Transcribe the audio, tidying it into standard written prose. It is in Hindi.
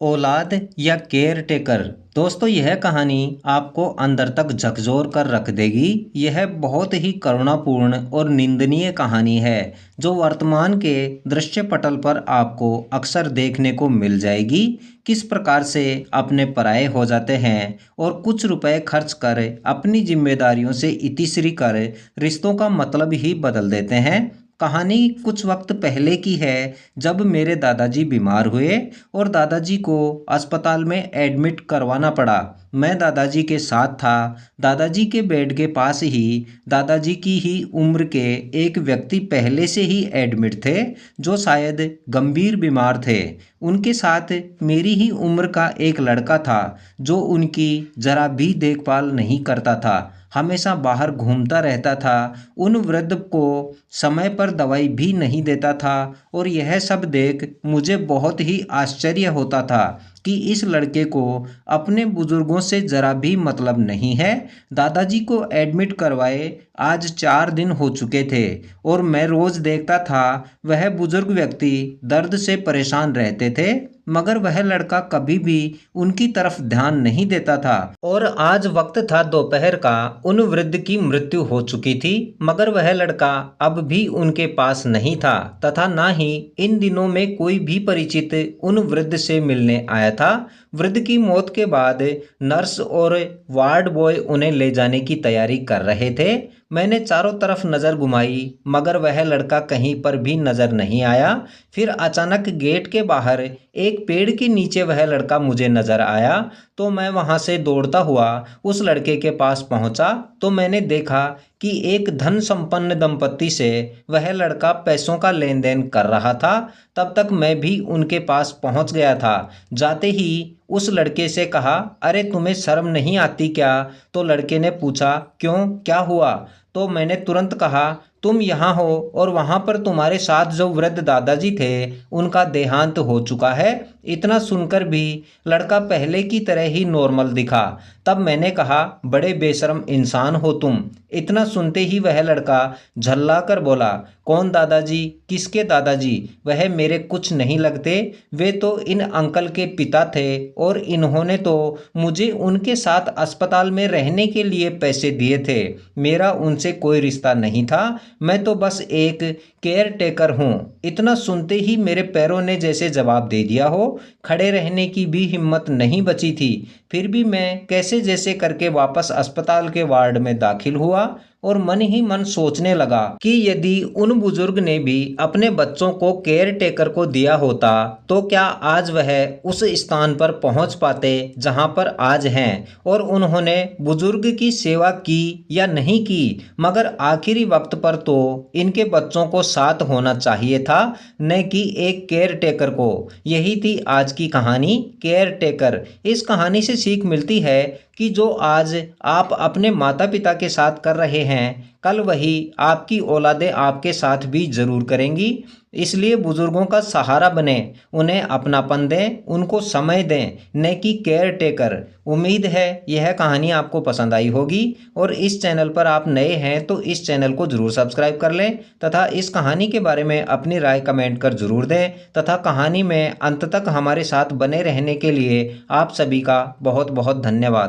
औलाद या केयर टेकर। दोस्तों, यह कहानी आपको अंदर तक झकझोर कर रख देगी। यह बहुत ही करुणापूर्ण और निंदनीय कहानी है जो वर्तमान के दृश्य पटल पर आपको अक्सर देखने को मिल जाएगी। किस प्रकार से अपने पराये हो जाते हैं और कुछ रुपए खर्च कर अपनी जिम्मेदारियों से इतिश्री कर रिश्तों का मतलब ही बदल देते हैं। कहानी कुछ वक्त पहले की है, जब मेरे दादाजी बीमार हुए और दादाजी को अस्पताल में एडमिट करवाना पड़ा। मैं दादाजी के साथ था। दादाजी के बेड के पास ही दादाजी की ही उम्र के एक व्यक्ति पहले से ही एडमिट थे, जो शायद गंभीर बीमार थे। उनके साथ मेरी ही उम्र का एक लड़का था, जो उनकी जरा भी देखभाल नहीं करता था, हमेशा बाहर घूमता रहता था, उन वृद्ध को समय पर दवाई भी नहीं देता था। और यह सब देख मुझे बहुत ही आश्चर्य होता था कि इस लड़के को अपने बुजुर्गों से जरा भी मतलब नहीं है। दादाजी को एडमिट करवाए आज 4 दिन हो चुके थे और मैं रोज देखता था वह बुजुर्ग व्यक्ति दर्द से परेशान रहते थे, मगर वह लड़का कभी भी उनकी तरफ ध्यान नहीं देता था। और आज वक्त था दोपहर का। उन वृद्ध की मृत्यु हो चुकी थी, मगर वह लड़का अब भी उनके पास नहीं था, तथा ना ही इन दिनों में कोई भी परिचित उन वृद्ध से मिलने आया था। वृद्ध की मौत के बाद नर्स और वार्ड बॉय उन्हें ले जाने की तैयारी कर रहे थे। मैंने चारों तरफ नज़र घुमाई, मगर वह लड़का कहीं पर भी नज़र नहीं आया। फिर अचानक गेट के बाहर एक पेड़ के नीचे वह लड़का मुझे नज़र आया, तो मैं वहां से दौड़ता हुआ उस लड़के के पास पहुंचा। तो मैंने देखा कि एक धन संपन्न दंपत्ति से वह लड़का पैसों का लेन देन कर रहा था। तब तक मैं भी उनके पास पहुंच गया था। जाते ही उस लड़के से कहा, अरे तुम्हें शर्म नहीं आती क्या? तो लड़के ने पूछा, क्यों, क्या हुआ? तो मैंने तुरंत कहा, तुम यहाँ हो और वहाँ पर तुम्हारे साथ जो वृद्ध दादाजी थे उनका देहांत हो चुका है। इतना सुनकर भी लड़का पहले की तरह ही नॉर्मल दिखा। तब मैंने कहा, बड़े बेशर्म इंसान हो तुम। इतना सुनते ही वह लड़का झल्ला कर बोला, कौन दादाजी? किसके दादाजी? वह मेरे कुछ नहीं लगते। वे तो इन अंकल के पिता थे और इन्होंने तो मुझे उनके साथ अस्पताल में रहने के लिए पैसे दिए थे। मेरा उनसे कोई रिश्ता नहीं था, मैं तो बस एक केयर टेकर हूँ। इतना सुनते ही मेरे पैरों ने जैसे जवाब दे दिया हो। खड़े रहने की भी हिम्मत नहीं बची थी। फिर भी मैं कैसे जैसे करके वापस अस्पताल के वार्ड में दाखिल हुआ और मन ही मन सोचने लगा कि यदि उन बुजुर्ग ने भी अपने बच्चों को केयर टेकर को दिया होता तो क्या आज वह उस स्थान पर पहुंच पाते जहां पर आज हैं। और उन्होंने बुजुर्ग की सेवा की या नहीं की, मगर आखिरी वक्त पर तो इनके बच्चों को साथ होना चाहिए था, न कि एक केयर टेकर को। यही थी आज की कहानी, केयर टेकर। इस कहानी से सीख मिलती है कि जो आज आप अपने माता पिता के साथ कर रहे हैं, कल वही आपकी औलादें आपके साथ भी जरूर करेंगी। इसलिए बुजुर्गों का सहारा बने, उन्हें अपनापन दें, उनको समय दें, न कि केयर टेकर। उम्मीद है यह कहानी आपको पसंद आई होगी, और इस चैनल पर आप नए हैं तो इस चैनल को जरूर सब्सक्राइब कर लें, तथा इस कहानी के बारे में अपनी राय कमेंट कर जरूर दें, तथा कहानी में अंत तक हमारे साथ बने रहने के लिए आप सभी का बहुत बहुत धन्यवाद।